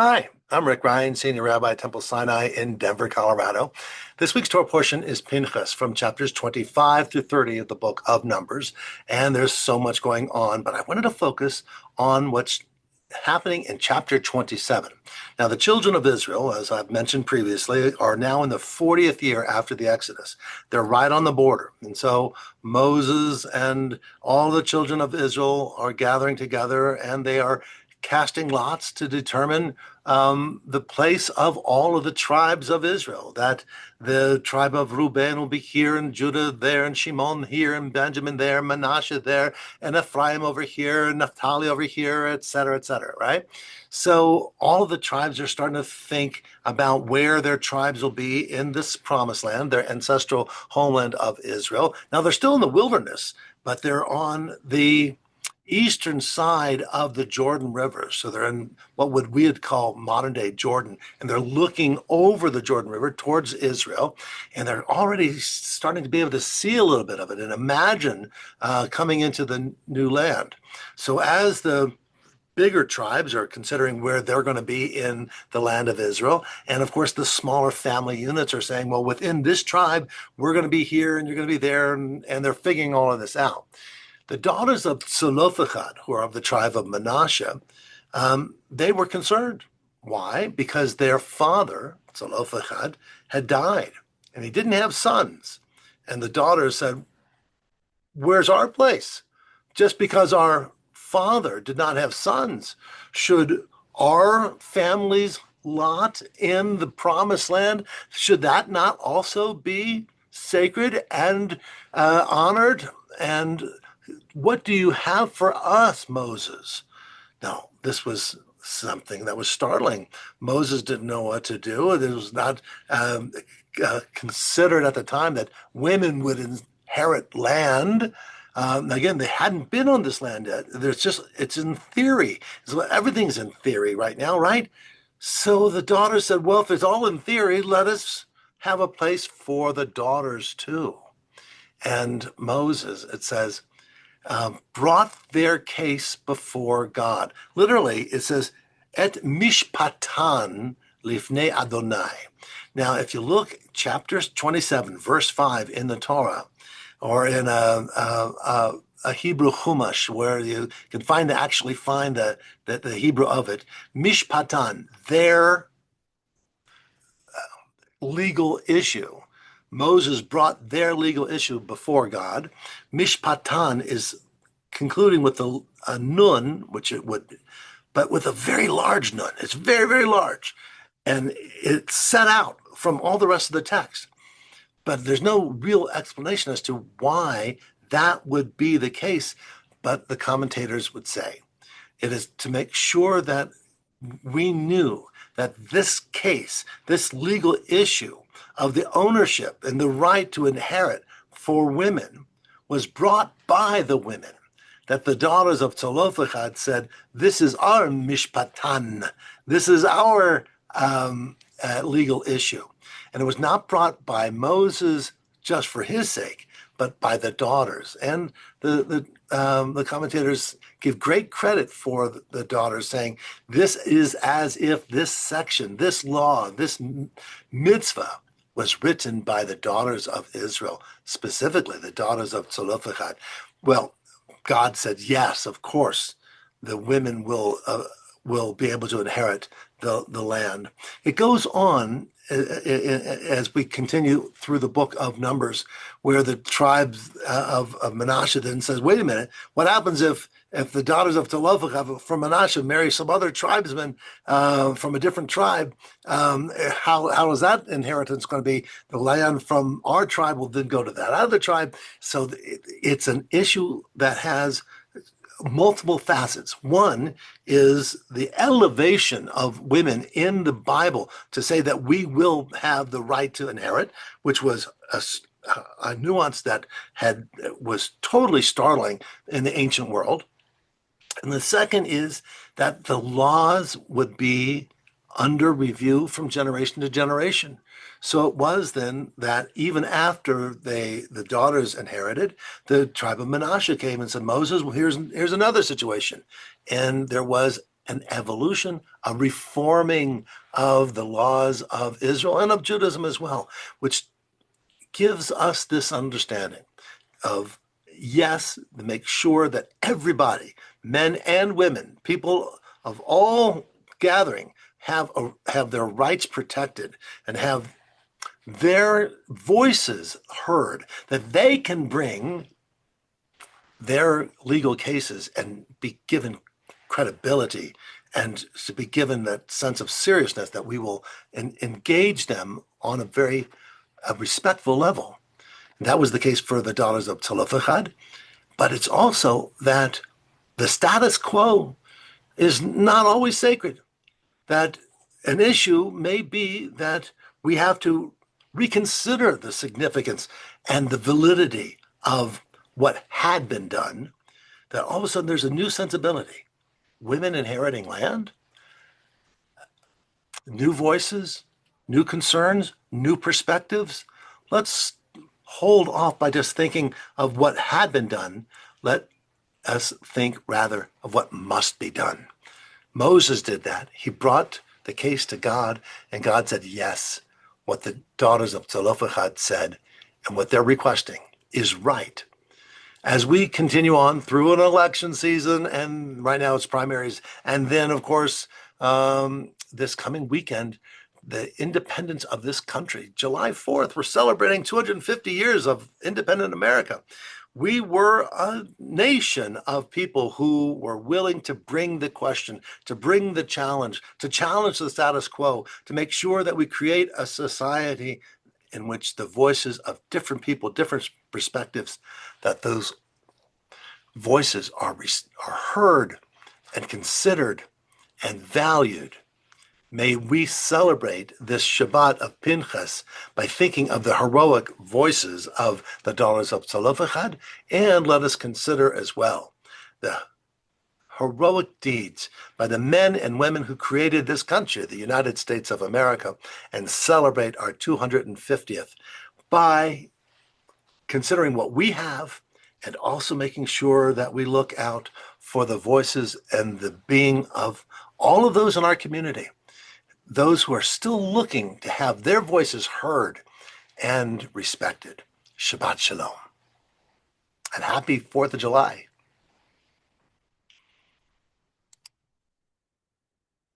Hi, I'm Rick Rheins, Senior Rabbi at Temple Sinai in Denver, Colorado. This week's Torah portion is Pinchas from chapters 25 through 30 of the book of Numbers. And there's so much going on, but I wanted to focus on what's happening in chapter 27. Now, the children of Israel, as I've mentioned previously, are now in the 40th year after the Exodus. They're right on the border. And so Moses and all the children of Israel are gathering together, and they are casting lots to determine the place of all of the tribes of Israel, that the tribe of Reuben will be here, and Judah there, and Shimon here, and Benjamin there, Manasseh there, and Ephraim over here, and Naphtali over here, et cetera, right? So all of the tribes are starting to think about where their tribes will be in this promised land, their ancestral homeland of Israel. Now, they're still in the wilderness, but they're on the eastern side of the Jordan River. So they're in what we would call modern day Jordan, and they're looking over the Jordan River towards Israel, and they're already starting to be able to see a little bit of it and imagine coming into the new land. So as the bigger tribes are considering where they're going to be in the land of Israel. And of course, the smaller family units are saying, well, within this tribe, we're going to be here and you're going to be there. And they're figuring all of this out. The daughters of Zelophehad, who are of the tribe of Manasseh, they were concerned. Why? Because their father, Zelophehad, had died and he didn't have sons. And the daughters said, where's our place? Just because our father did not have sons, should our family's lot in the promised land, should that not also be sacred and honored? And what do you have for us, Moses? Now, this was something that was startling. Moses didn't know what to do. It was not considered at the time that women would inherit land. Again, they hadn't been on this land yet. It's in theory. Everything's in theory right now, right? So the daughters said, well, if it's all in theory, let us have a place for the daughters too. And Moses, it says, brought their case before God. Literally, it says, et mishpatan lifnei Adonai. Now, if you look, chapter 27, verse 5 in the Torah, or in a Hebrew Chumash, where you can actually find the Hebrew of it, mishpatan, their legal issue. Moses brought their legal issue before God. Mishpatan is concluding with a nun, which it would, but with a very large nun. It's very, very large. And it's set out from all the rest of the text. But there's no real explanation as to why that would be the case. But the commentators would say it is to make sure that we knew that this case, this legal issue of the ownership and the right to inherit for women was brought by the women, that the daughters of Zelophehad said, this is our mishpatan, this is our legal issue. And it was not brought by Moses just for his sake, but by the daughters. And the commentators give great credit for the daughters, saying this is as if this section, this law, this mitzvah was written by the daughters of Israel, specifically the daughters of Zelophehad. Well, God said, yes, of course, the women will be able to inherit the land. It goes on as we continue through the book of Numbers, where the tribes of Manasseh then says, wait a minute, what happens if the daughters of Zelophehad from Manasseh marry some other tribesmen from a different tribe? How is that inheritance going to be? The land from our tribe will then go to that other tribe. So it's an issue that has multiple facets. One is the elevation of women in the Bible to say that we will have the right to inherit, which was a nuance that was totally startling in the ancient world. And the second is that the laws would be under review from generation to generation. So it was then that even after the daughters inherited, the tribe of Manasseh came and said, Moses, well, here's another situation. And there was an evolution, a reforming of the laws of Israel and of Judaism as well, which gives us this understanding of, yes, to make sure that everybody, men and women, people of all gathering, have their rights protected and have their voices heard, that they can bring their legal cases and be given credibility and to be given that sense of seriousness that we will engage them on a very respectful level. And that was the case for the daughters of Zelophehad, but it's also that the status quo is not always sacred, that an issue may be that we have to reconsider the significance and the validity of what had been done, that all of a sudden there's a new sensibility. Women inheriting land, new voices, new concerns, new perspectives. Let's hold off by just thinking of what had been done. Let us think rather of what must be done. Moses did that. He brought the case to God, and God said, yes, what the daughters of Zelophehad said and what they're requesting is right. As we continue on through an election season, and right now it's primaries, and then, of course, this coming weekend, the independence of this country, July 4th, we're celebrating 250 years of independent America. We were a nation of people who were willing to bring the question, to bring the challenge, to challenge the status quo, to make sure that we create a society in which the voices of different people, different perspectives, that those voices are heard and considered and valued. May we celebrate this Shabbat of Pinchas by thinking of the heroic voices of the daughters of Zelophehad, and let us consider as well the heroic deeds by the men and women who created this country, the United States of America, and celebrate our 250th by considering what we have and also making sure that we look out for the voices and the being of all of those in our community, those who are still looking to have their voices heard and respected. Shabbat Shalom. And happy 4th of July.